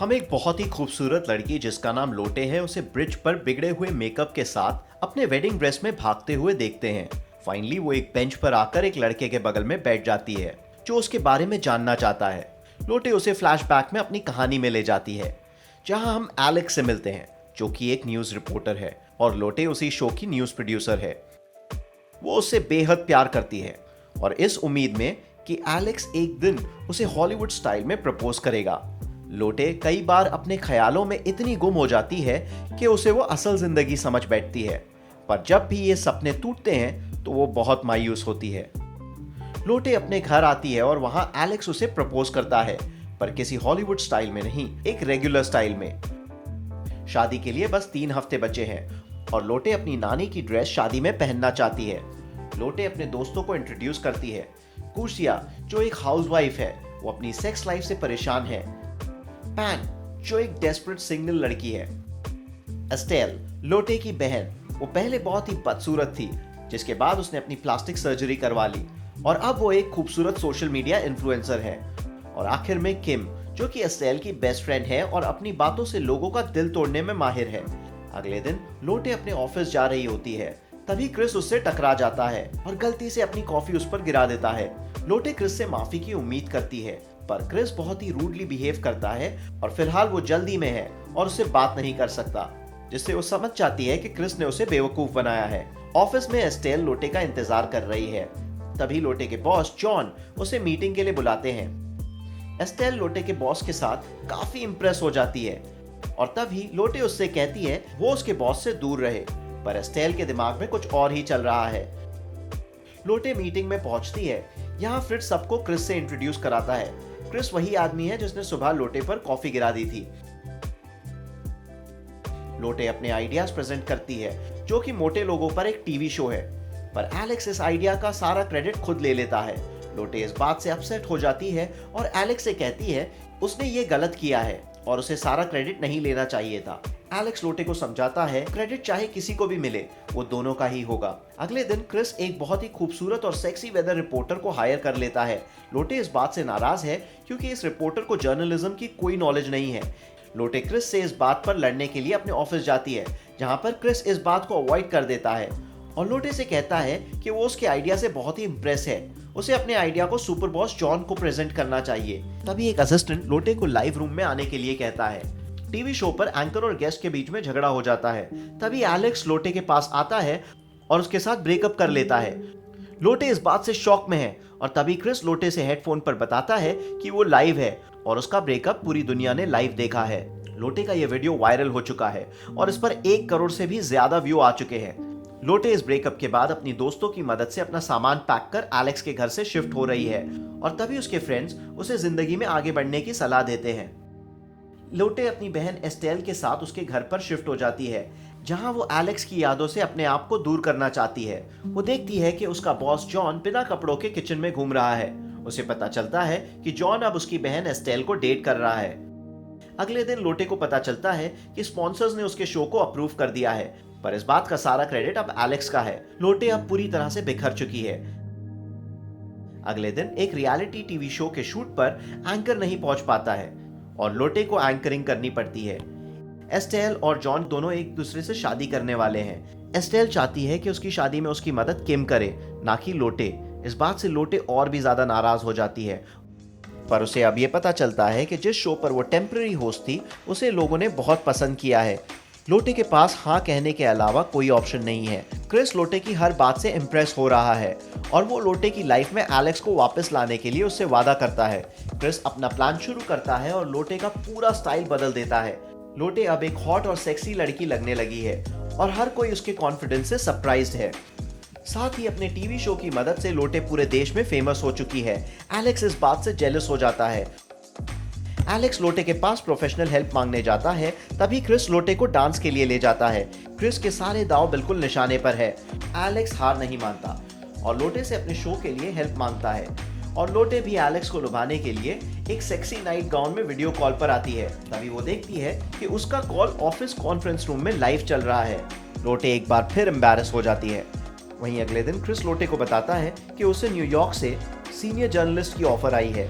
हम एक बहुत ही खूबसूरत लड़की जिसका नाम लोटे है उसे ब्रिज पर बिगड़े हुए मेकअप के साथ अपने वेडिंग ड्रेस में भागते हुए देखते हैं। फाइनली वो एक बेंच पर आकर एक लड़के के बगल में बैठ जाती है जो उसके बारे में जानना चाहता है। लोटे उसे फ्लैशबैक में अपनी कहानी में ले जाती है जहां हम एलेक्स से मिलते हैं जो कि एक न्यूज रिपोर्टर है और लोटे उसी शो की न्यूज प्रोड्यूसर है। वो उससे बेहद प्यार करती है और इस उम्मीद में कि एलेक्स एक दिन उसे हॉलीवुड स्टाइल में प्रपोज करेगा। लोटे कई बार अपने ख्यालों में इतनी गुम हो जाती है कि उसे वो असल जिंदगी समझ बैठती है, पर जब भी ये सपने टूटते हैं तो वो बहुत मायूस होती है। लोटे अपने घर आती है और वहां एलेक्स उसे प्रपोज करता है, पर किसी हॉलीवुड स्टाइल में नहीं, एक रेगुलर स्टाइल में। शादी के लिए बस 3 हफ्ते बचे हैं और लोटे अपनी नानी की ड्रेस शादी में पहनना चाहती है। लोटे अपने दोस्तों को इंट्रोड्यूस करती है। कुर्सिया जो एक हाउसवाइफ है, वो अपनी सेक्स लाइफ से परेशान है। पैन जो एक डेस्परेट सिंगल लड़की है। एस्टेल लोटे की बहन, वो पहले बहुत ही बदसूरत थी जिसके बाद उसने अपनी प्लास्टिक सर्जरी करवा ली और अब वो एक खूबसूरत सोशल मीडिया इन्फ्लुएंसर है। और आखिर में किम जो कि एस्टेल की बेस्ट फ्रेंड है और अपनी बातों से लोगों का दिल तोड़ने में माहिर है। अगले दिन लोटे अपने ऑफिस जा रही होती है, तभी क्रिस उससे टकरा जाता है और गलती से अपनी कॉफी उस पर गिरा देता है। लोटे क्रिस से माफी की उम्मीद करती है, पर क्रिस बहुत ही रूडली बिहेव करता है और फिलहाल वो जल्दी में है और उससे बात नहीं कर सकता, जिससे वो समझ जाती है कि क्रिस ने उसे बेवकूफ बनाया है। ऑफिस में एस्टेल लोटे का इंतजार कर रही है, तभी लोटे के बॉस जॉन उसे मीटिंग के लिए बुलाते हैं। एस्टेल लोटे के बॉस के साथ काफी इंप्रेस हो जाती है और तभी लोटे उससे कहती है वो उसके बॉस से दूर रहे, पर एस्टेल के दिमाग में कुछ और ही चल रहा है। लोटे मीटिंग में पहुंचती है। यहाँ फ्रिट्ज सबको क्रिस से इंट्रोड्यूस कराता है। क्रिस वही आदमी है जिसने सुबह लोटे पर कॉफी गिरा दी थी। लोटे अपने आइडियाज प्रेजेंट करती है जो कि मोटे लोगों पर एक टीवी शो है, पर एलेक्स इस आइडिया का सारा क्रेडिट खुद ले लेता है। लोटे इस बात से अपसेट हो जाती है और एलेक्स से कहती है उसने ये गलत किया है और उसे सारा क्रेडिट नहीं लेना चाहिए था। एलेक्स लोटे को समझाता है क्रेडिट चाहे किसी को भी मिले, वो दोनों का ही होगा। अगले दिन क्रिस एक बहुत ही खूबसूरत और सेक्सी वेदर रिपोर्टर को हायर कर लेता है। लोटे इस बात से नाराज है क्योंकि इस रिपोर्टर को जर्नलिज्म की कोई नॉलेज नहीं है। लोटे क्रिस से इस बात पर लड़ने के लिए अपने ऑफिस जाती है, जहां पर क्रिस इस बात को अवॉइड कर देता है और लोटे से कहता है कि वो उसके आइडिया से बहुत ही इंप्रेस है, उसे अपने आइडिया को सुपर बॉस जॉन को प्रेजेंट करना चाहिए। तभी एक असिस्टेंट लोटे को लाइव रूम में आने के लिए कहता है। टीवी शो पर एंकर और गेस्ट के बीच में झगड़ा हो जाता है, तभी एलेक्स लोटे के पास आता है और उसके साथ ब्रेकअप कर लेता है। लोटे इस बात से शॉक में है और तभी क्रिस लोटे से हेडफोन पर बताता है कि वो लाइव है और उसका ब्रेकअप पूरी दुनिया ने लाइव देखा है। लोटे का यह वीडियो वायरल हो चुका है और इस पर 1 करोड़ से भी ज्यादा व्यू आ चुके हैं। लोटे इस ब्रेकअप के बाद अपनी दोस्तों की मदद से अपना सामान पैक कर एलेक्स के घर से शिफ्ट हो रही है और तभी उसके फ्रेंड्स उसे जिंदगी में आगे बढ़ने की सलाह देते हैं। लोटे अपनी बहन एस्टेल के साथ उसके घर पर शिफ्ट हो जाती है, जहां वो एलेक्स की यादों से अपने आप को दूर करना चाहती है। वो देखती है कि उसका बॉस जॉन बिना कपड़ों के किचन में घूम रहा है। उसे पता चलता है कि जॉन अब उसकी बहन एस्टेल को डेट कर रहा है। अगले दिन लोटे को पता चलता है कि स्पॉन्सर्स ने उसके शो को अप्रूव कर दिया है, पर इस बात का सारा क्रेडिट अब एलेक्स का है। लोटे अब पूरी तरह से बिखर चुकी है। अगले दिन एक रियलिटी टीवी शो के शूट पर एंकर नहीं पहुंच पाता है और लोटे को एंकरिंग करनी पड़ती है। एस्टेल और जॉन दोनों एक दूसरे से शादी करने वाले हैं। एस्टेल चाहती है कि उसकी शादी में उसकी मदद किम करे, ना कि लोटे। इस बात से लोटे और भी ज्यादा नाराज हो जाती है, पर उसे अब ये पता चलता है कि जिस शो पर वो टेम्पररी होस्ट थी उसे लोगों ने बहुत पसंद किया है। लोटे के पास हाँ कहने के अलावा कोई ऑप्शन नहीं है। क्रिस लोटे की हर बात से इम्प्रेस हो रहा है और वो लोटे की लाइफ में एलेक्स को वापस लाने के लिए उससे वादा करता है। क्रिस अपना प्लान शुरू करता है और लोटे का पूरा स्टाइल बदल देता है। लोटे अब एक हॉट और सेक्सी लड़की लगने लगी है और हर कोई उसके कॉन्फिडेंस से सरप्राइज्ड है। साथ ही अपने टीवी शो की मदद से लोटे पूरे देश में फेमस हो चुकी है। एलेक्स इस बात से जेलस हो जाता है। एलेक्स लोटे के पास प्रोफेशनल हेल्प मांगने जाता है, तभी क्रिस लोटे को डांस के लिए ले जाता है। क्रिस के सारे दांव बिल्कुल निशाने पर है। एलेक्स हार नहीं मानता और लोटे से अपने शो के लिए हेल्प मांगता है और लोटे भी एलेक्स को लुभाने के लिए एक सेक्सी नाइट गाउन में वीडियो कॉल पर आती है। तभी वो देखती है कि उसका कॉल ऑफिस कॉन्फ्रेंस रूम में लाइव चल रहा है। लोटे एक बार फिर एम्बैरस हो जाती है। वहीं अगले दिन क्रिस लोटे को बताता है कि उसे न्यूयॉर्क से सीनियर जर्नलिस्ट की ऑफर आई है।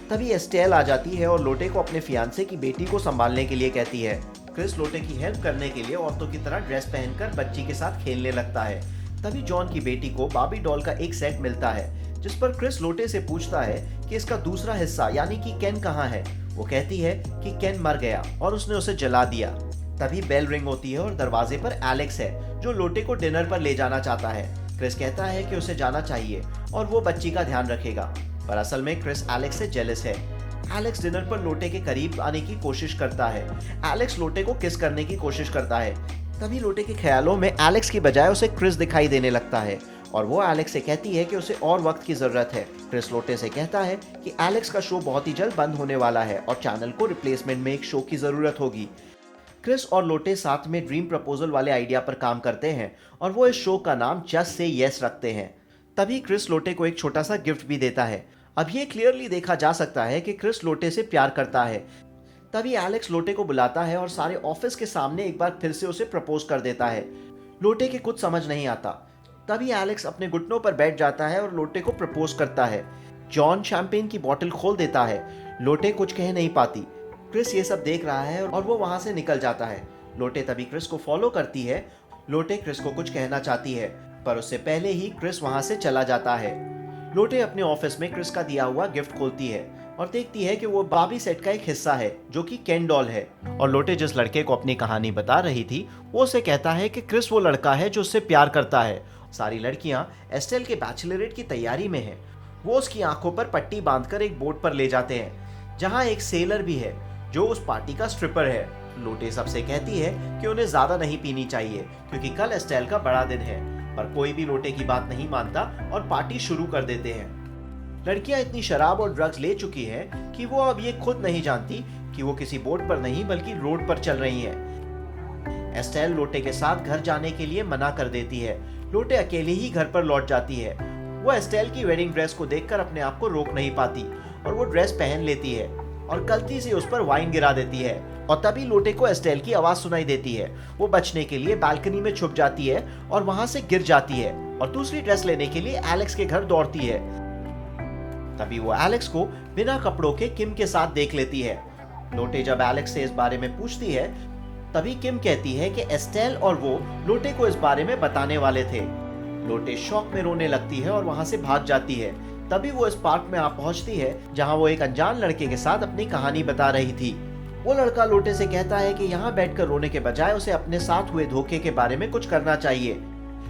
तभी एस्टेल आ जाती है और लोटे को अपने फियांसे की बेटी को संभालने के लिए कहती है। क्रिस लोटे की हेल्प करने के लिए औरतों की तरह ड्रेस पहनकर बच्ची के साथ खेलने लगता है। तभी जॉन की बेटी को बार्बी डॉल का एक सेट मिलता है, जिस पर क्रिस लोटे से पूछता है कि इसका दूसरा हिस्सा यानी कि केन कहाँ है। वो कहती है कि केन मर गया और उसने उसे जला दिया। तभी बेल रिंग होती है और दरवाजे पर एलेक्स है, जो लोटे को डिनर पर ले जाना चाहता है। क्रिस कहता है कि उसे जाना चाहिए और वो बच्ची का ध्यान रखेगा, पर असल में क्रिस एलेक्स से जेलस है। एलेक्स डिनर पर लोटे के करीब आने की कोशिश करता है। एलेक्स लोटे को किस करने की कोशिश करता है। तभी लोटे के ख्यालों में एलेक्स की बजाय उसे क्रिस दिखाई देने लगता है और वो एलेक्स से कहती है कि उसे और वक्त की जरूरत है। क्रिस लोटे से कहता है कि एलेक्स का शो बहुत ही जल्द बंद होने वाला है और चैनल को रिप्लेसमेंट में एक शो की जरूरत होगी। क्रिस और लोटे साथ में ड्रीम प्रपोजल वाले आइडिया पर काम करते हैं और वो इस शो का नाम जस्ट से यस रखते हैं। तभी क्रिस लोटे को एक छोटा सा गिफ्ट भी देता है। अब ये क्लियरली देखा जा सकता है कि क्रिस लोटे से प्यार करता है। तभी एलेक्स लोटे को बुलाता है और सारे ऑफिस के सामने एक बार फिर से उसे प्रपोज कर देता है। लोटे के कुछ समझ नहीं आता। तभी एलेक्स अपने घुटनों पर बैठ जाता है और लोटे को प्रपोज करता है। जॉन शैंपेन की बोतल खोल देता है। लोटे कुछ कह नहीं पाती। क्रिस ये सब देख रहा है और वो वहां से निकल जाता है। लोटे तभी क्रिस को फॉलो करती है। लोटे क्रिस को कुछ कहना चाहती है, पर उससे पहले ही क्रिस वहां से चला जाता है। लोटे अपने ऑफिस में क्रिस का दिया हुआ गिफ्ट खोलती है और देखती है कि वो बार्बी सेट का एक हिस्सा है, जो कि केन डॉल है। और लोटे जिस लड़के को अपनी कहानी बता रही थी, वो उसे कहता है कि क्रिस वो लड़का है जो उससे प्यार करता है। सारी लड़कियां एस्टेल के बैचलरेट की तैयारी में हैं। वो उसकी आंखों पर पट्टी बांधकर एक बोट पर ले जाते हैं, जहां एक सेलर भी है जो उस पार्टी का स्ट्रिपर है। लोटे सबसे कहती है कि उन्हें ज्यादा नहीं पीनी चाहिए क्योंकि कल एस्टेल का बड़ा दिन है, पर कोई भी लोटे की बात नहीं मानता और पार्टी शुरू कर देते हैं। लड़कियां इतनी शराब और ड्रग्स ले चुकी हैं कि वो अब ये खुद नहीं जानती कि वो किसी बोट पर नहीं बल्कि रोड पर चल रही हैं। एस्टेल लोटे के साथ घर जाने के लिए मना कर देती है। लोटे अकेले ही घर पर लौट जाती है। वो एस्टेल की वेडिंग ड्रेस को देखकर अपने आप को रोक नहीं पाती और वो ड्रेस पहन लेती है और गलती से उस पर वाइन गिरा देती है। और तभी लोटे को एस्टेल की आवाज सुनाई देती है। वो बचने के लिए बालकनी में छुप जाती है और वहां से गिर जाती है और दूसरी ड्रेस लेने के लिए एलेक्स के घर दौड़ती है। तभी वो एलेक्स को बिना कपड़ों के किम के साथ देख लेती है। लोटे जब एलेक्स से इस बारे में पूछती है, तभी किम कहती है कि एस्टेल और वो लोटे को इस बारे में बताने वाले थे। लोटे शॉक में रोने लगती है और वहां से भाग जाती है। तभी वो इस पार्क में आ पहुंचती है जहां वो एक अनजान लड़के के साथ अपनी कहानी बता रही थी। वो लड़का लोटे से कहता है कि यहाँ बैठकर रोने के बजाय उसे अपने साथ हुए धोखे के बारे में कुछ करना चाहिए।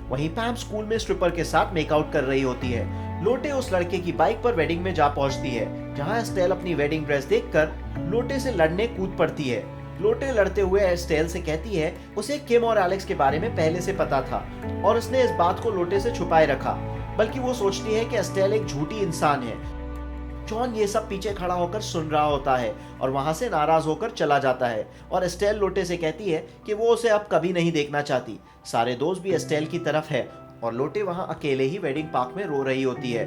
वहीं पैम स्कूल में स्ट्रिपर के साथ मेकआउट कर रही होती है। लोटे उस लड़के की बाइक पर वेडिंग में जा पहुंचती है, जहां एस्टेल अपनी वेडिंग ड्रेस देखकर लोटे से लड़ने कूद पड़ती है। लोटे लड़ते हुए एस्टेल से कहती है उसे किम और एलेक्स के बारे में पहले से पता था और उसने इस बात को लोटे से छुपाए रखा, बल्कि वो सोचती है कि एस्टेल एक झूठी इंसान है। जॉन ये सब पीछे खड़ा होकर सुन रहा होता है और वहां से नाराज होकर चला जाता है और एस्टेल लोटे से कहती है कि वो उसे अब कभी नहीं देखना चाहती। सारे दोस्त भी एस्टेल की तरफ है और लोटे वहां अकेले ही वेडिंग पार्क में रो रही होती है।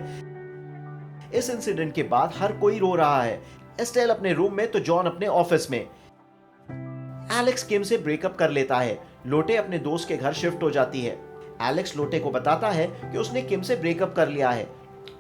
इस इंसिडेंट के बाद हर कोई रो रहा है, एस्टेल अपने रूम में तो जॉन अपने ऑफिस में। एलेक्स किम से ब्रेकअप कर लेता है। लोटे अपने दोस्त के घर शिफ्ट हो जाती है। एलेक्स लोटे को बताता है कि उसने किम से ब्रेकअप कर लिया है।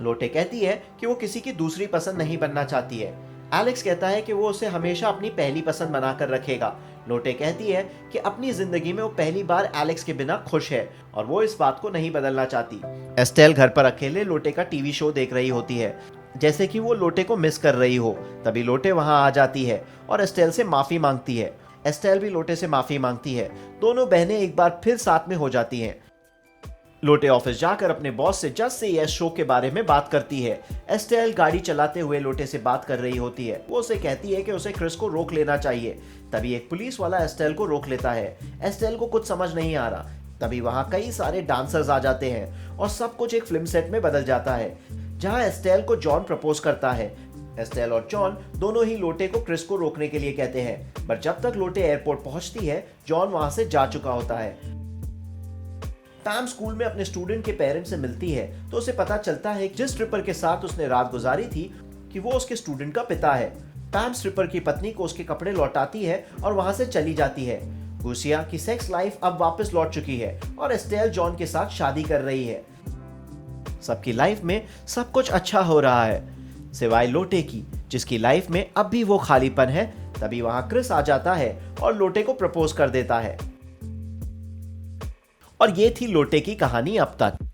लोटे कहती है कि वो किसी की दूसरी पसंद नहीं बनना चाहती है। एलेक्स कहता है कि वो उसे हमेशा अपनी पहली पसंद बनाकर रखेगा। लोटे कहती है कि अपनी जिंदगी में वो पहली बार एलेक्स के बिना खुश है और वो इस बात को नहीं बदलना चाहती। एस्टेल घर पर अकेले लोटे का टीवी शो देख रही होती है, जैसे कि वो लोटे को मिस कर रही हो। तभी लोटे वहां आ जाती है और एस्टेल से माफी मांगती है। एस्टेल भी लोटे से माफी मांगती है। दोनों बहनें एक बार फिर साथ में हो जाती हैं। लोटे ऑफिस जाकर अपने बॉस से जस्ट से यस शो के बारे में बात करती है। एस्टेल गाड़ी चलाते हुए लोटे से बात कर रही होती है। वो उसे कहती है कि उसे क्रिस को रोक लेना चाहिए। तभी एक पुलिस वाला एस्टेल को रोक लेता है। एस्टेल को कुछ समझ नहीं आ रहा। तभी वहां कई सारे डांसर्स आ जाते हैं और सब कुछ एक फिल्म सेट में बदल जाता है, जहां एस्टेल को जॉन प्रपोज करता है। एस्टेल और जॉन दोनों ही लोटे को क्रिस को रोकने के लिए कहते हैं, पर जब तक लोटे एयरपोर्ट पहुंचती है, जॉन वहां से जा चुका होता है। पैम स्कूल में अपने स्टूडेंट के पेरेंट्स से मिलती है तो उसे पता चलता है कि जिस स्ट्रिपर के साथ उसने रात गुजारी थी कि वो उसके स्टूडेंट का पिता है। पैम स्ट्रिपर की पत्नी को उसके कपड़े लौटाती है और वहां से चली जाती है। गुसिया की सेक्स लाइफ अब वापस लौट चुकी है और एस्टेल जॉन के साथ शादी कर रही है। सबकी लाइफ में सब कुछ अच्छा हो रहा है सिवाय लोटे की, जिसकी लाइफ में अब भी वो खालीपन है। तभी वहां क्रिस आ जाता है और लोटे को प्रपोज कर देता है। और ये थी लोटे की कहानी अब तक।